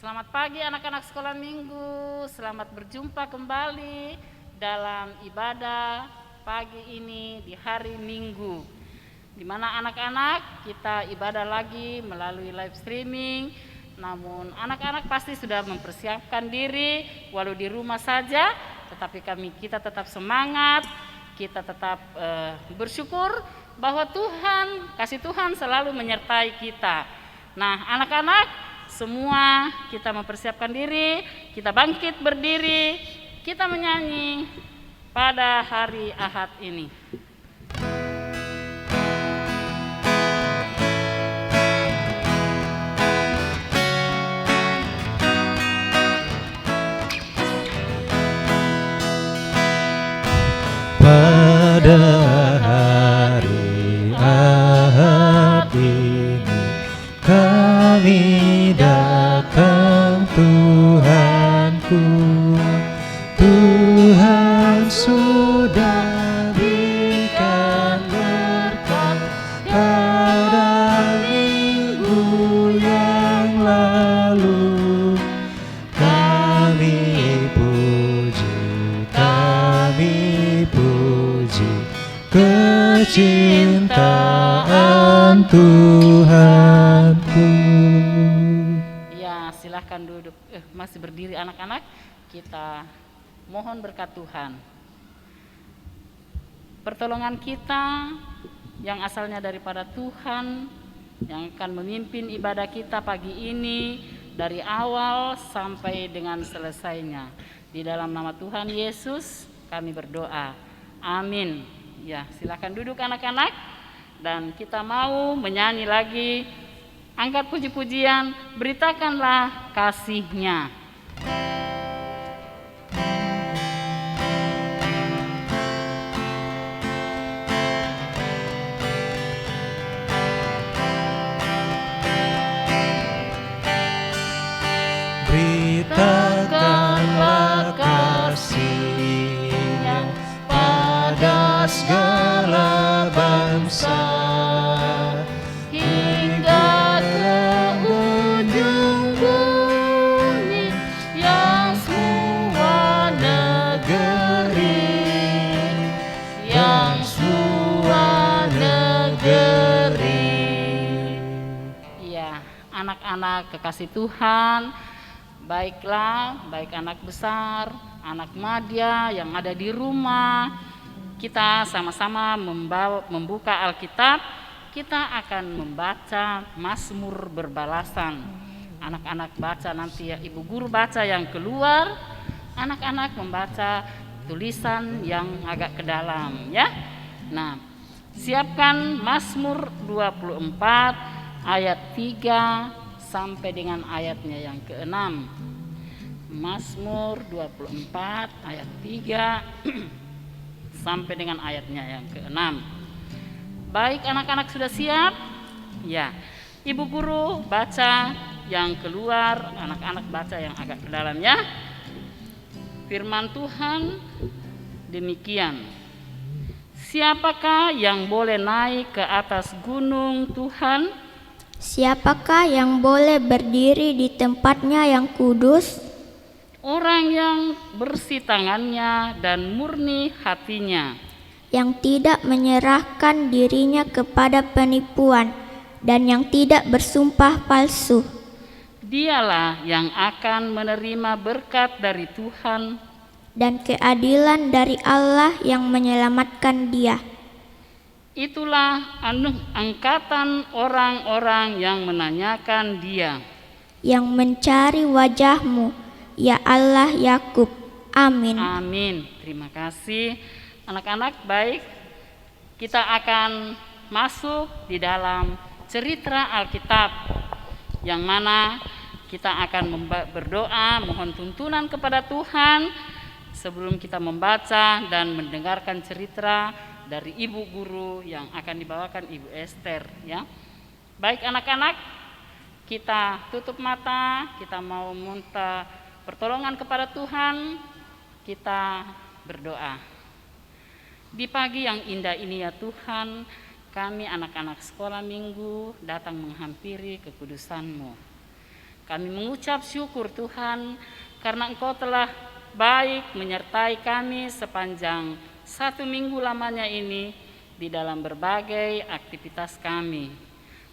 Selamat pagi anak-anak sekolah minggu, selamat berjumpa kembali dalam ibadah pagi ini di hari Minggu, di mana anak-anak kita ibadah lagi melalui live streaming. Namun anak-anak pasti sudah mempersiapkan diri walau di rumah saja, tetapi kita tetap semangat, kita tetap bersyukur bahwa kasih Tuhan selalu menyertai kita. Nah, anak-anak semua kita mempersiapkan diri, kita bangkit berdiri, kita menyanyi pada hari Ahad ini. Pada hari Ahad ini kami datang Tuhanku, Tuhan sudah berikan berkat pada minggu yang lalu. Kami puji kecintaan Tuhanku. Ya, silahkan duduk. Masih berdiri anak-anak, kita mohon berkat Tuhan. Pertolongan kita yang asalnya daripada Tuhan, yang akan memimpin ibadah kita pagi ini dari awal sampai dengan selesainya. Di dalam nama Tuhan Yesus kami berdoa. Amin. Ya, silakan duduk anak-anak, dan kita mau menyanyi lagi. Angkat puji-pujian, beritakanlah kasih-Nya. Beritakanlah kasih-Nya pada segala bangsa, hingga ke ujung bumi yang semua negeri, Iya, anak-anak kekasih Tuhan, baiklah, baik anak besar, anak madya yang ada di rumah, kita sama-sama membuka Alkitab. Kita akan membaca Mazmur berbalasan. Anak-anak baca nanti ya, ibu guru baca yang keluar, anak-anak membaca tulisan yang agak ke dalam ya. Nah, siapkan Mazmur 24 ayat 3 sampai dengan ayatnya yang ke-6. Mazmur 24 ayat 3 sampai dengan ayatnya yang ke-6. Baik, anak-anak sudah siap? Ya. Ibu guru baca yang keluar, anak-anak baca yang agak ke dalam ya. Firman Tuhan demikian. Siapakah yang boleh naik ke atas gunung Tuhan? Siapakah yang boleh berdiri di tempatnya yang kudus? Orang yang bersih tangannya dan murni hatinya, yang tidak menyerahkan dirinya kepada penipuan dan yang tidak bersumpah palsu. Dialah yang akan menerima berkat dari Tuhan dan keadilan dari Allah yang menyelamatkan dia. Itulah angkatan orang-orang yang menanyakan dia, yang mencari wajah-Mu, ya Allah Yakub. Amin. Amin. Terima kasih. Anak-anak, baik, kita akan masuk di dalam cerita Alkitab, yang mana kita akan berdoa mohon tuntunan kepada Tuhan sebelum kita membaca dan mendengarkan cerita dari ibu guru yang akan dibawakan Ibu Esther ya. Baik anak-anak, kita tutup mata, kita mau minta pertolongan kepada Tuhan, kita berdoa. Di pagi yang indah ini ya Tuhan, kami anak-anak sekolah minggu datang menghampiri kekudusan-Mu. Kami mengucap syukur Tuhan karena Engkau telah baik menyertai kami sepanjang 1 minggu lamanya ini di dalam berbagai aktivitas kami.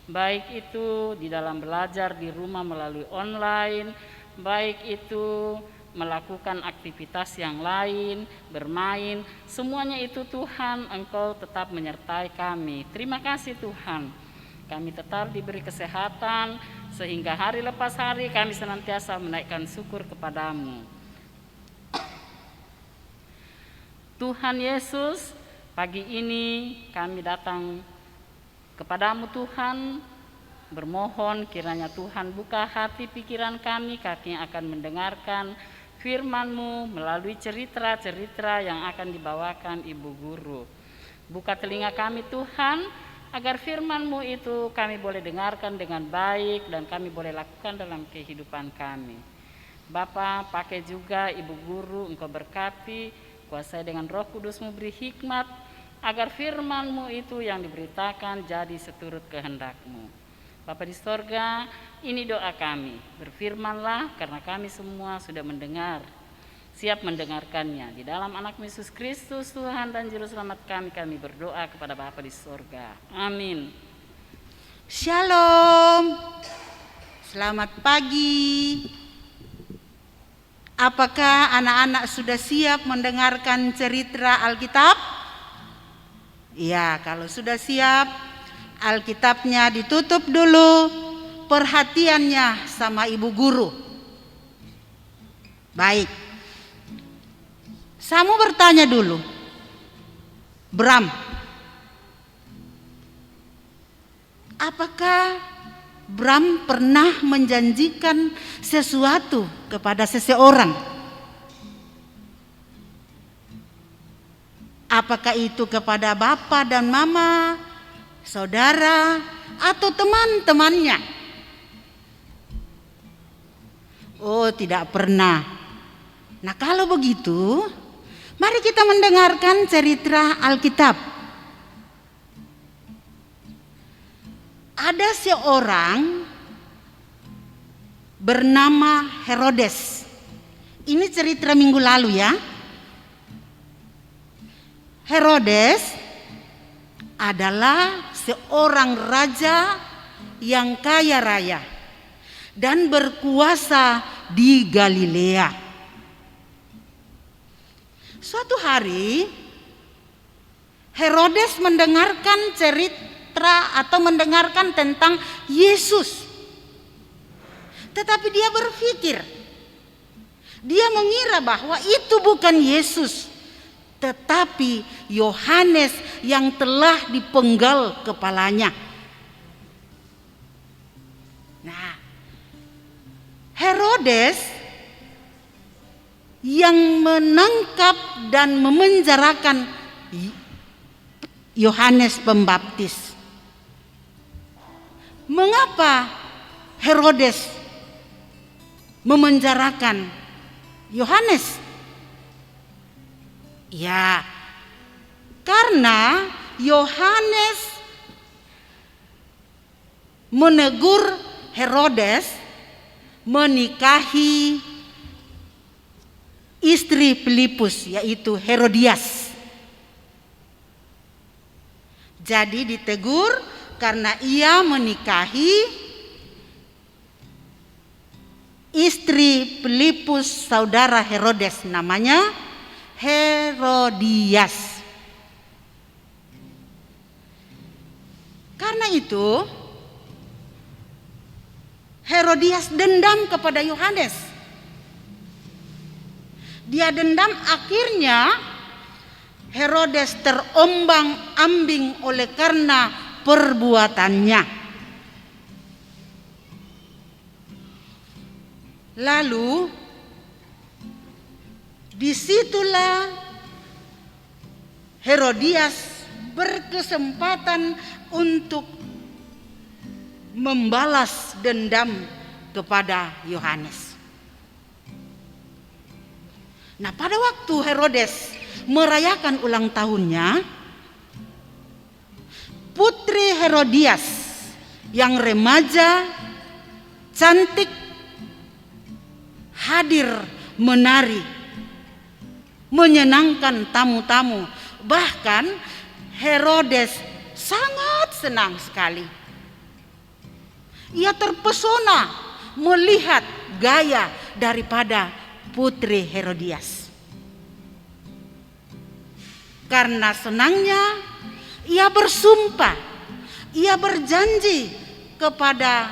Baik itu di dalam belajar di rumah melalui online, baik itu melakukan aktivitas yang lain, bermain, semuanya itu Tuhan Engkau tetap menyertai kami. Terima kasih Tuhan. Kami tetap diberi kesehatan sehingga hari lepas hari kami senantiasa menaikkan syukur kepadamu. Tuhan Yesus, pagi ini kami datang kepadamu Tuhan, bermohon kiranya Tuhan buka hati pikiran kami akan mendengarkan firman-Mu melalui cerita-cerita yang akan dibawakan Ibu Guru. Buka telinga kami Tuhan, agar firman-Mu itu kami boleh dengarkan dengan baik dan kami boleh lakukan dalam kehidupan kami. Bapa, pakai juga Ibu Guru, Engkau berkati, kuasai dengan Roh Kudus-Mu, beri hikmat, agar firman-Mu itu yang diberitakan jadi seturut kehendak-Mu. Bapa di sorga, ini doa kami, berfirmanlah karena kami semua sudah mendengar, siap mendengarkannya. Di dalam anak Yesus Kristus Tuhan dan Juru Selamat kami berdoa kepada Bapa di sorga. Amin. Shalom. Selamat pagi. Apakah anak-anak sudah siap mendengarkan cerita Alkitab? Ya, kalau sudah siap, Alkitabnya ditutup dulu perhatiannya sama Ibu Guru. Baik. Samu bertanya dulu, Bram, apakah Bram pernah menjanjikan sesuatu kepada seseorang? Apakah itu kepada bapak dan mama, saudara, atau teman-temannya? Oh, tidak pernah. Nah, kalau begitu, mari kita mendengarkan cerita Alkitab. Ada seorang bernama Herodes. Ini cerita minggu lalu ya. Herodes adalah seorang raja yang kaya raya dan berkuasa di Galilea. Suatu hari Herodes mendengarkan cerita atau mendengarkan tentang Yesus. Tetapi dia berpikir, dia mengira bahwa itu bukan Yesus, tetapi Yohanes yang telah dipenggal kepalanya. Nah, Herodes yang menangkap dan memenjarakan Yohanes Pembaptis. Mengapa Herodes memenjarakan Yohanes? Ya, karena Yohanes menegur Herodes menikahi istri Filipus, yaitu Herodias. Jadi ditegur karena ia menikahi istri Filipus saudara Herodes, namanya Herodias. Karena itu Herodias dendam kepada Yohanes. Dia dendam, akhirnya Herodes terombang-ambing oleh karena perbuatannya. Lalu disitulah Herodias berkesempatan untuk membalas dendam kepada Yohanes. Nah, pada waktu Herodes merayakan ulang tahunnya, putri Herodias yang remaja, cantik, hadir menari, menyenangkan tamu-tamu. Bahkan Herodes sangat senang sekali. Ia terpesona melihat gaya daripada putri Herodias. Karena senangnya, ia bersumpah, ia berjanji kepada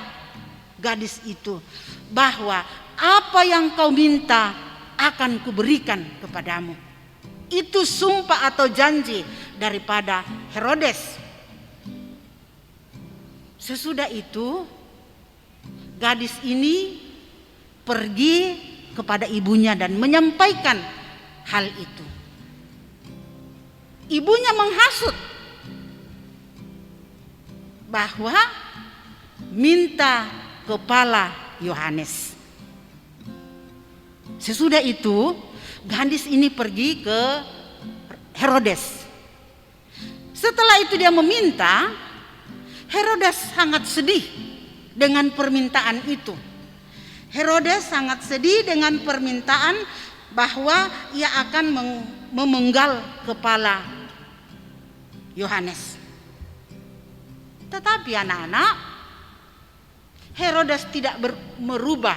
gadis itu bahwa apa yang kau minta akan kuberikan kepadamu. Itu sumpah atau janji daripada Herodes. Sesudah itu, gadis ini pergi kepada ibunya dan menyampaikan hal itu. Ibunya menghasut bahwa minta kepala Yohanes. Sesudah itu, gadis ini pergi ke Herodes. Setelah itu dia meminta, Herodes sangat sedih dengan permintaan itu. Herodes sangat sedih dengan permintaan bahwa ia akan memenggal kepala Yohanes. Tetapi anak-anak, Herodes tidak merubah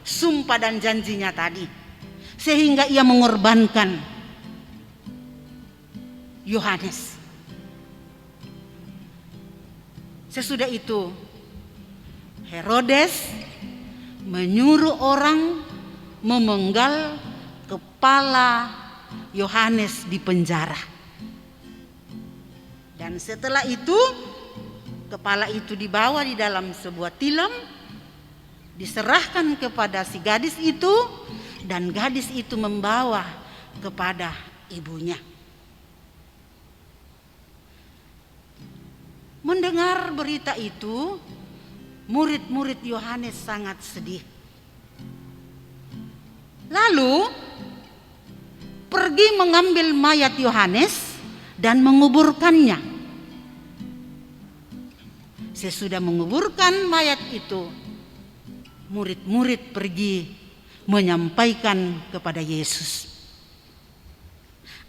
sumpah dan janjinya tadi, sehingga ia mengorbankan Yohanes. Sesudah itu, Herodes menyuruh orang memenggal kepala Yohanes di penjara. Dan setelah itu, kepala itu dibawa di dalam sebuah tilam, diserahkan kepada si gadis itu, dan gadis itu membawa kepada ibunya. Mendengar berita itu, murid-murid Yohanes sangat sedih. Lalu pergi mengambil mayat Yohanes dan menguburkannya. Sesudah menguburkan mayat itu, murid-murid pergi menyampaikan kepada Yesus.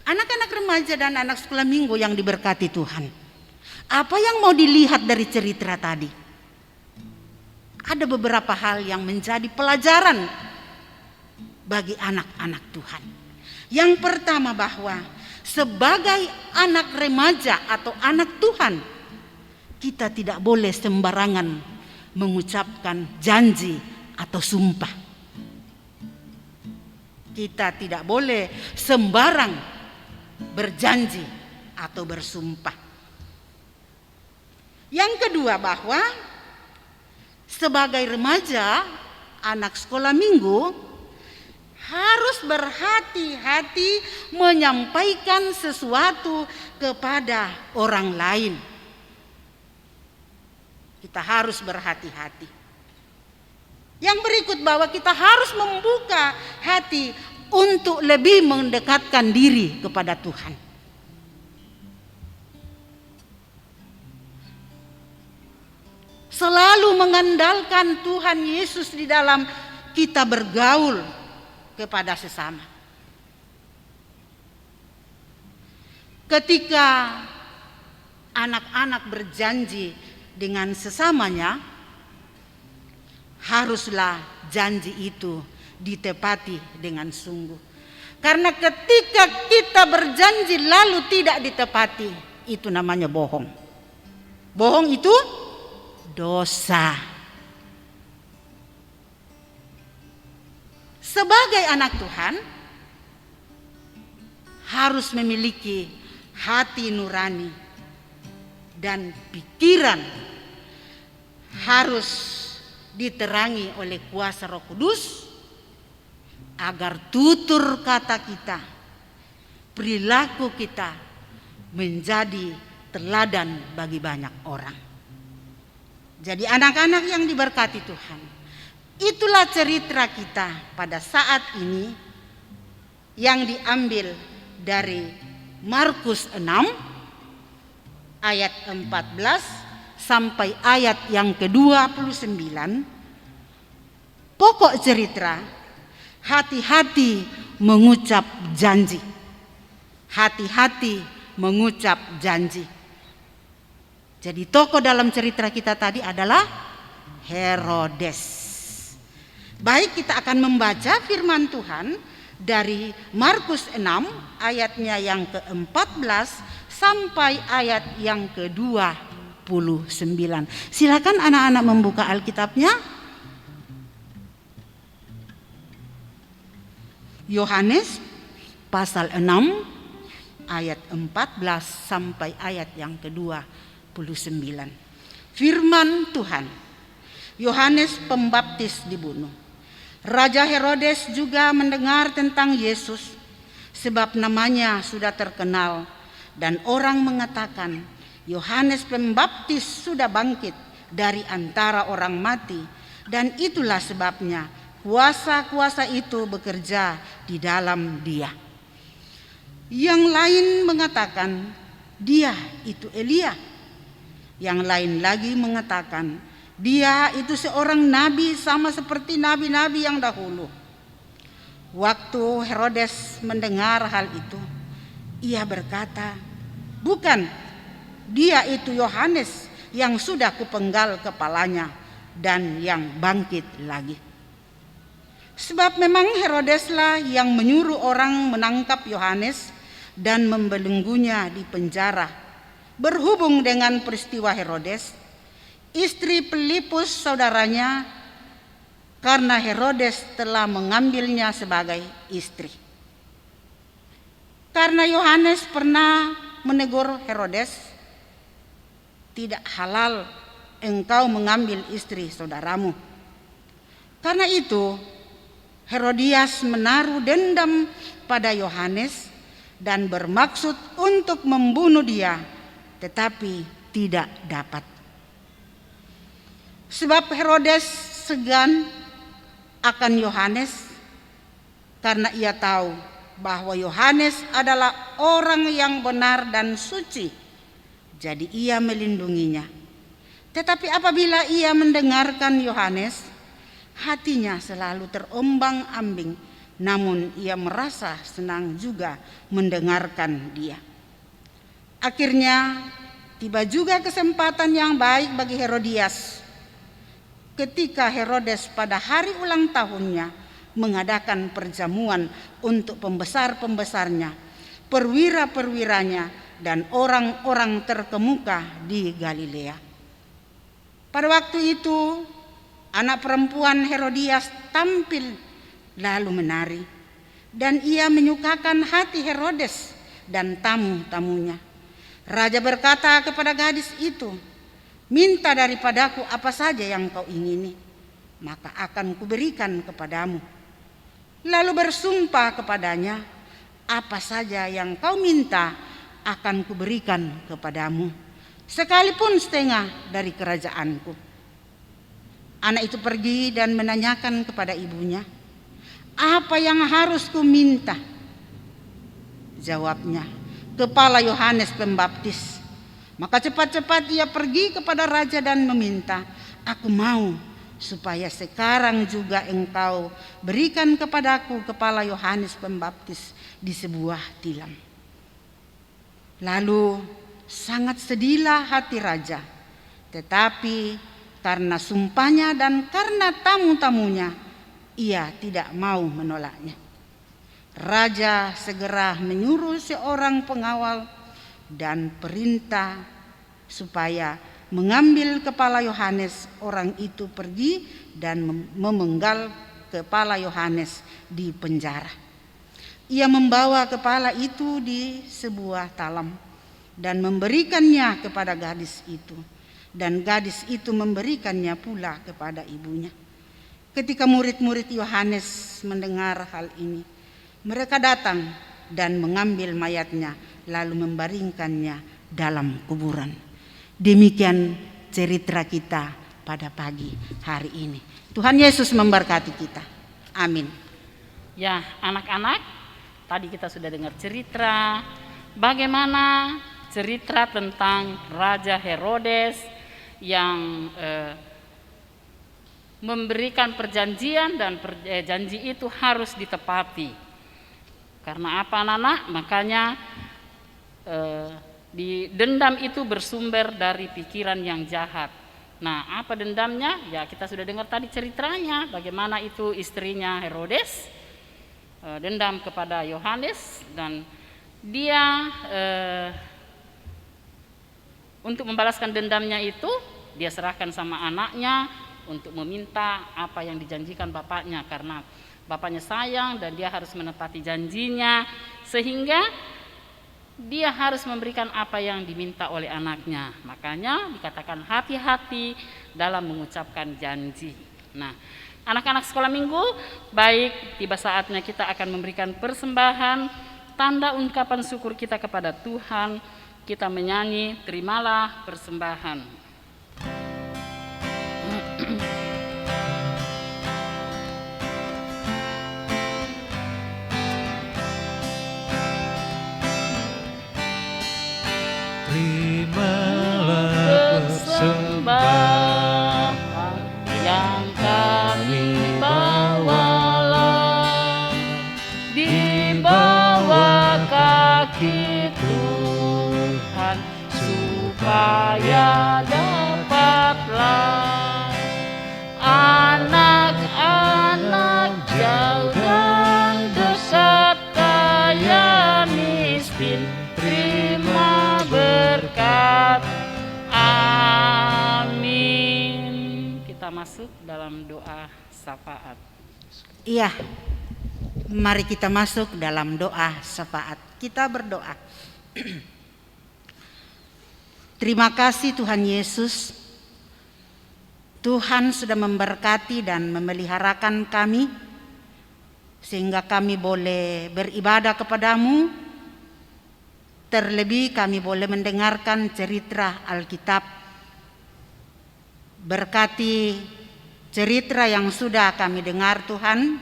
Anak-anak remaja dan anak sekolah minggu yang diberkati Tuhan, apa yang mau dilihat dari cerita tadi? Ada beberapa hal yang menjadi pelajaran bagi anak-anak Tuhan. Yang pertama, bahwa sebagai anak remaja atau anak Tuhan, kita tidak boleh sembarangan mengucapkan janji atau sumpah. Kita tidak boleh sembarang berjanji atau bersumpah. Yang kedua, bahwa sebagai remaja, anak sekolah minggu, harus berhati-hati menyampaikan sesuatu kepada orang lain. Kita harus berhati-hati. Yang berikut, bahwa kita harus membuka hati untuk lebih mendekatkan diri kepada Tuhan. Selalu mengandalkan Tuhan Yesus di dalam kita bergaul kepada sesama. Ketika anak-anak berjanji dengan sesamanya, haruslah janji itu ditepati dengan sungguh. Karena ketika kita berjanji lalu tidak ditepati, itu namanya bohong. Bohong itu dosa. Sebagai anak Tuhan, harus memiliki hati nurani dan pikiran harus diterangi oleh kuasa Roh Kudus, agar tutur kata kita, perilaku kita menjadi teladan bagi banyak orang. Jadi anak-anak yang diberkati Tuhan, itulah cerita kita pada saat ini yang diambil dari Markus 6 ayat 14 sampai ayat yang ke-29. Pokok cerita hati-hati mengucap janji. Hati-hati mengucap janji. Jadi tokoh dalam cerita kita tadi adalah Herodes. Baik, kita akan membaca firman Tuhan dari Markus 6 ayatnya yang ke-14 sampai ayat yang ke-29. Silakan anak-anak membuka Alkitabnya. Yohanes pasal 6 ayat 14 sampai ayat yang ke-29. Firman Tuhan. Yohanes Pembaptis dibunuh. Raja Herodes juga mendengar tentang Yesus sebab namanya sudah terkenal dan orang mengatakan Yohanes Pembaptis sudah bangkit dari antara orang mati dan itulah sebabnya kuasa-kuasa itu bekerja di dalam dia. Yang lain mengatakan dia itu Elia. Yang lain lagi mengatakan dia itu seorang nabi sama seperti nabi-nabi yang dahulu. Waktu Herodes mendengar hal itu, ia berkata, bukan, dia itu Yohanes yang sudah kupenggal kepalanya dan yang bangkit lagi. Sebab memang Herodeslah yang menyuruh orang menangkap Yohanes dan membelenggunya di penjara. Berhubung dengan peristiwa Herodes, istri Filipus saudaranya, karena Herodes telah mengambilnya sebagai istri. Karena Yohanes pernah menegur Herodes, tidak halal engkau mengambil istri saudaramu. Karena itu Herodias menaruh dendam pada Yohanes dan bermaksud untuk membunuh dia, tetapi tidak dapat. Sebab Herodes segan akan Yohanes karena ia tahu bahwa Yohanes adalah orang yang benar dan suci. Jadi ia melindunginya. Tetapi apabila ia mendengarkan Yohanes, hatinya selalu terombang-ambing, namun ia merasa senang juga mendengarkan dia. Akhirnya tiba juga kesempatan yang baik bagi Herodias ketika Herodes pada hari ulang tahunnya mengadakan perjamuan untuk pembesar-pembesarnya, perwira-perwiranya, dan orang-orang terkemuka di Galilea. Pada waktu itu anak perempuan Herodias tampil lalu menari, dan ia menyukakan hati Herodes dan tamu-tamunya. Raja berkata kepada gadis itu, minta daripadaku apa saja yang kau ingini, maka akan kuberikan kepadamu. Lalu bersumpah kepadanya, apa saja yang kau minta akan kuberikan kepadamu, sekalipun setengah dari kerajaanku. Anak itu pergi dan menanyakan kepada ibunya, apa yang harus ku minta? Jawabnya, kepala Yohanes Pembaptis. Maka cepat-cepat ia pergi kepada raja dan meminta, aku mau supaya sekarang juga engkau berikan kepadaku kepala Yohanes Pembaptis di sebuah tilam. Lalu sangat sedihlah hati raja, tetapi karena sumpahnya dan karena tamu-tamunya, ia tidak mau menolaknya. Raja segera menyuruh seorang pengawal dan perintah supaya mengambil kepala Yohanes. Orang itu pergi dan memenggal kepala Yohanes di penjara. Ia membawa kepala itu di sebuah talam dan memberikannya kepada gadis itu, dan gadis itu memberikannya pula kepada ibunya. Ketika murid-murid Yohanes mendengar hal ini, mereka datang dan mengambil mayatnya lalu membaringkannya dalam kuburan. Demikian cerita kita pada pagi hari ini. Tuhan Yesus memberkati kita. Amin. Ya, anak-anak, tadi kita sudah dengar cerita bagaimana cerita tentang Raja Herodes yang memberikan perjanjian dan janji itu harus ditepati. Karena apa anak-anak? Makanya di dendam itu bersumber dari pikiran yang jahat. Nah, apa dendamnya? Ya, kita sudah dengar tadi ceritanya, bagaimana itu istrinya Herodes dendam kepada Yohanes, dan dia untuk membalaskan dendamnya itu dia serahkan sama anaknya untuk meminta apa yang dijanjikan bapaknya, karena bapaknya sayang dan dia harus menepati janjinya, sehingga dia harus memberikan apa yang diminta oleh anaknya. Makanya dikatakan hati-hati dalam mengucapkan janji. Nah, anak-anak sekolah minggu, baik, tiba saatnya kita akan memberikan persembahan, tanda ungkapan syukur kita kepada Tuhan. Kita menyanyi Terimalah Persembahan. Terimalah persembahan yang kami bawalah di bawah kaki Tuhan, supaya dapatlah anak-anak jauh dan dekat, kaya miskin, terima berkat. Amin. Kita masuk dalam doa syafaat. Iya, mari kita masuk dalam doa syafaat. Kita berdoa. Terima kasih Tuhan Yesus. Tuhan sudah memberkati dan memeliharakan kami, sehingga kami boleh beribadah kepadamu. Terlebih kami boleh mendengarkan cerita Alkitab. Berkati cerita yang sudah kami dengar Tuhan.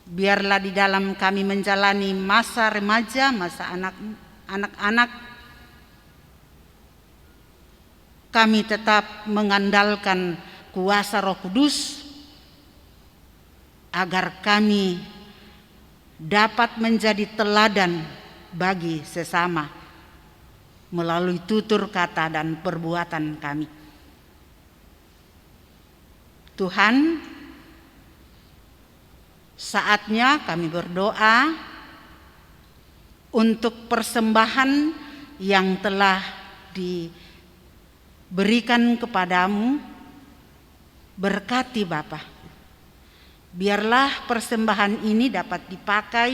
Biarlah di dalam kami menjalani masa remaja, masa anak-anak, kami tetap mengandalkan kuasa Roh Kudus agar kami dapat menjadi teladan bagi sesama melalui tutur kata dan perbuatan kami. Tuhan, saatnya kami berdoa untuk persembahan yang telah diberikan kepadamu. Berkati Bapa, biarlah persembahan ini dapat dipakai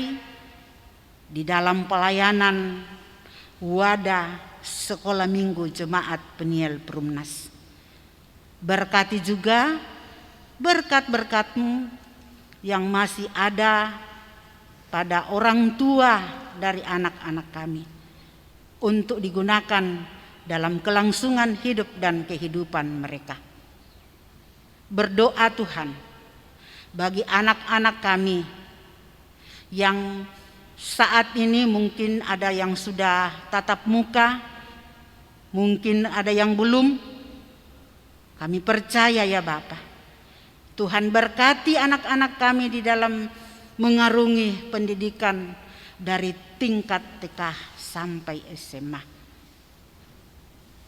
di dalam pelayanan wadah sekolah minggu Jemaat Peniel Perumnas. Berkati juga berkat-berkat-Mu yang masih ada pada orang tua dari anak-anak kami, untuk digunakan dalam kelangsungan hidup dan kehidupan mereka. Berdoa Tuhan bagi anak-anak kami yang saat ini mungkin ada yang sudah tatap muka, mungkin ada yang belum. Kami percaya ya Bapa, Tuhan berkati anak-anak kami di dalam mengarungi pendidikan dari tingkat TK sampai SMA.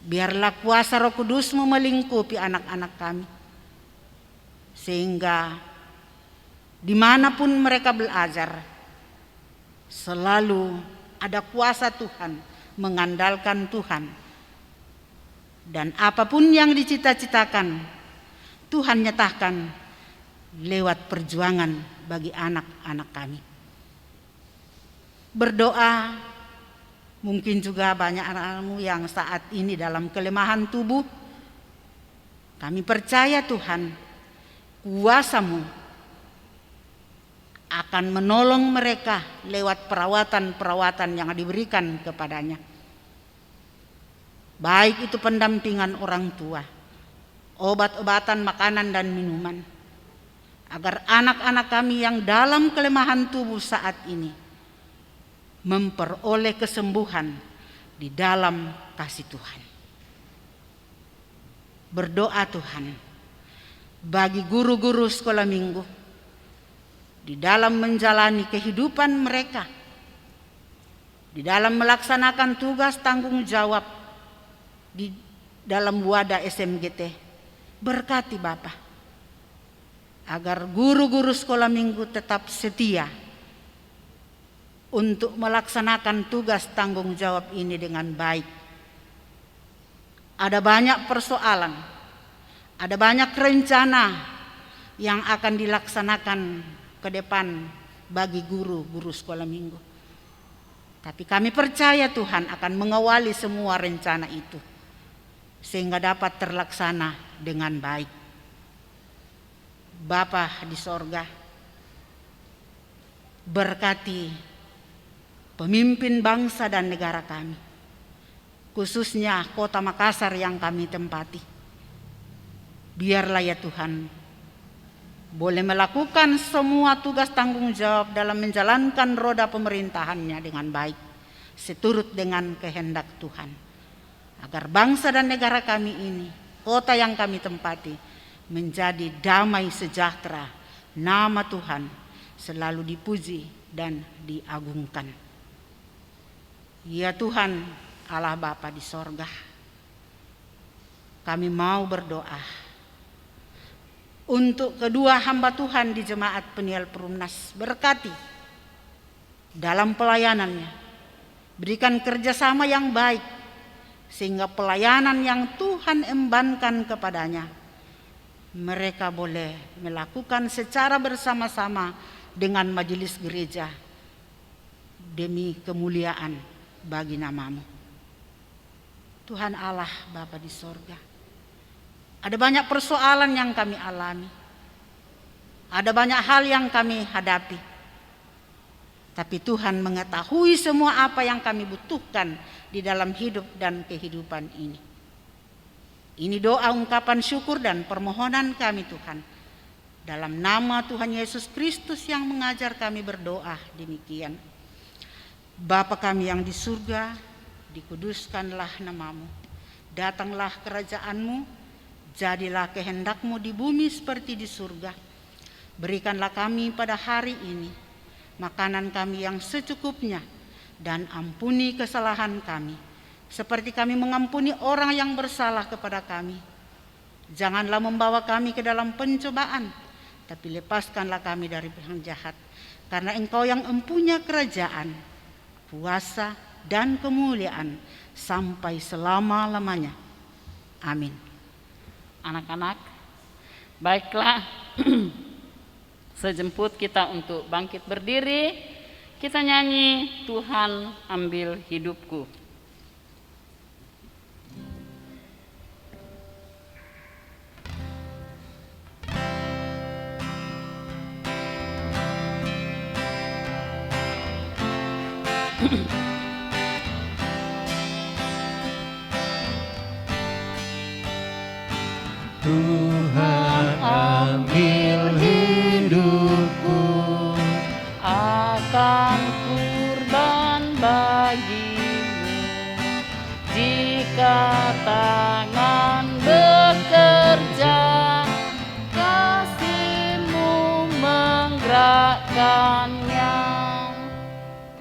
Biarlah kuasa Roh Kudus-Mu melingkupi anak-anak kami, sehingga dimanapun mereka belajar selalu ada kuasa Tuhan, mengandalkan Tuhan, dan apapun yang dicita-citakan Tuhan nyatakan lewat perjuangan bagi anak-anak kami. Berdoa, mungkin juga banyak anak-anak-Mu yang saat ini dalam kelemahan tubuh. Kami percaya Tuhan, kuasa-Mu akan menolong mereka lewat perawatan-perawatan yang diberikan kepadanya. Baik itu pendampingan orang tua, obat-obatan, makanan dan minuman, agar anak-anak kami yang dalam kelemahan tubuh saat ini memperoleh kesembuhan di dalam kasih Tuhan. berdoa Tuhan bagi guru-guru sekolah minggu di dalam menjalani kehidupan mereka, di dalam melaksanakan tugas tanggung jawab di dalam wadah SMGT. Berkati Bapa, agar guru-guru sekolah minggu tetap setia untuk melaksanakan tugas tanggung jawab ini dengan baik. Ada banyak persoalan, ada banyak rencana yang akan dilaksanakan ke depan bagi guru-guru sekolah minggu. Tapi kami percaya Tuhan akan mengawali semua rencana itu sehingga dapat terlaksana dengan baik. Bapa di sorga, berkati pemimpin bangsa dan negara kami, khususnya Kota Makassar yang kami tempati. Biarlah ya Tuhan boleh melakukan semua tugas tanggung jawab dalam menjalankan roda pemerintahannya dengan baik, seturut dengan kehendak Tuhan, agar bangsa dan negara kami ini, kota yang kami tempati, menjadi damai sejahtera. Nama Tuhan selalu dipuji dan diagungkan. Ya Tuhan Allah Bapa di sorga, kami mau berdoa untuk kedua hamba Tuhan di Jemaat Peniel Perumnas. Berkati dalam pelayanannya, berikan kerjasama yang baik sehingga pelayanan yang Tuhan embankan kepadanya mereka boleh melakukan secara bersama-sama dengan majelis gereja demi kemuliaan bagi nama-Mu. Tuhan Allah Bapa di sorga, ada banyak persoalan yang kami alami, ada banyak hal yang kami hadapi, tapi Tuhan mengetahui semua apa yang kami butuhkan di dalam hidup dan kehidupan ini. Ini doa ungkapan syukur dan permohonan kami Tuhan, dalam nama Tuhan Yesus Kristus yang mengajar kami berdoa demikian. Bapa kami yang di surga, dikuduskanlah nama-Mu, datanglah kerajaan-Mu, jadilah kehendak-Mu di bumi seperti di surga. Berikanlah kami pada hari ini makanan kami yang secukupnya, dan ampuni kesalahan kami seperti kami mengampuni orang yang bersalah kepada kami. Janganlah membawa kami ke dalam pencobaan, tapi lepaskanlah kami dari yang jahat. Karena Engkau yang empunya kerajaan, kuasa, dan kemuliaan sampai selama-lamanya. Amin. Anak-anak, baiklah, sejemput kita untuk bangkit berdiri, kita nyanyi Tuhan ambil hidupku. Tuhan ambil hidupku, Akan kurban bagimu. Jika tangan bekerja, kasih-Mu menggerakkannya.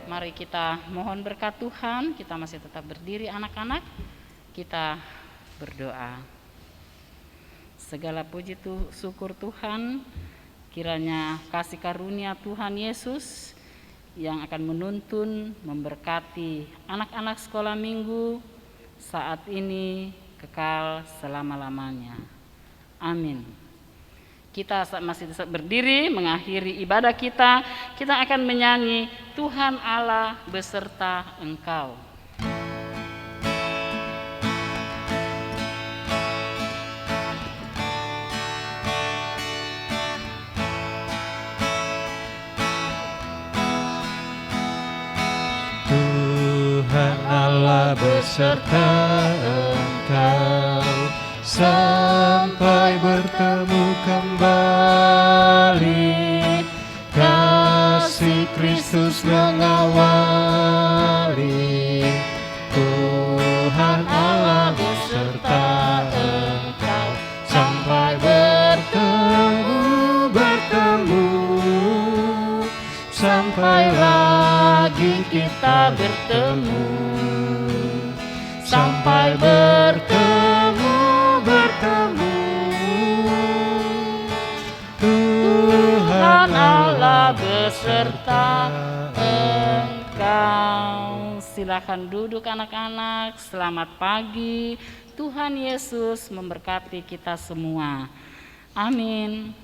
Mari kita mohon berkat Tuhan. Kita masih tetap berdiri anak-anak. Kita berdoa. Segala puji syukur Tuhan, kiranya kasih karunia Tuhan Yesus yang akan menuntun, memberkati anak-anak sekolah minggu saat ini kekal selama-lamanya. Amin. Kita masih tetap berdiri mengakhiri ibadah kita. Kita akan menyanyi Tuhan Allah beserta Engkau. Allah beserta Engkau sampai bertemu kembali. Kasih Kristus mengawali. Tuhan Allah beserta Engkau. bertemu, sampai lagi kita bertemu, sampai bertemu, bertemu. Tuhan Allah beserta engkau. Silakan duduk anak-anak. Selamat pagi. Tuhan Yesus memberkati kita semua. Amin.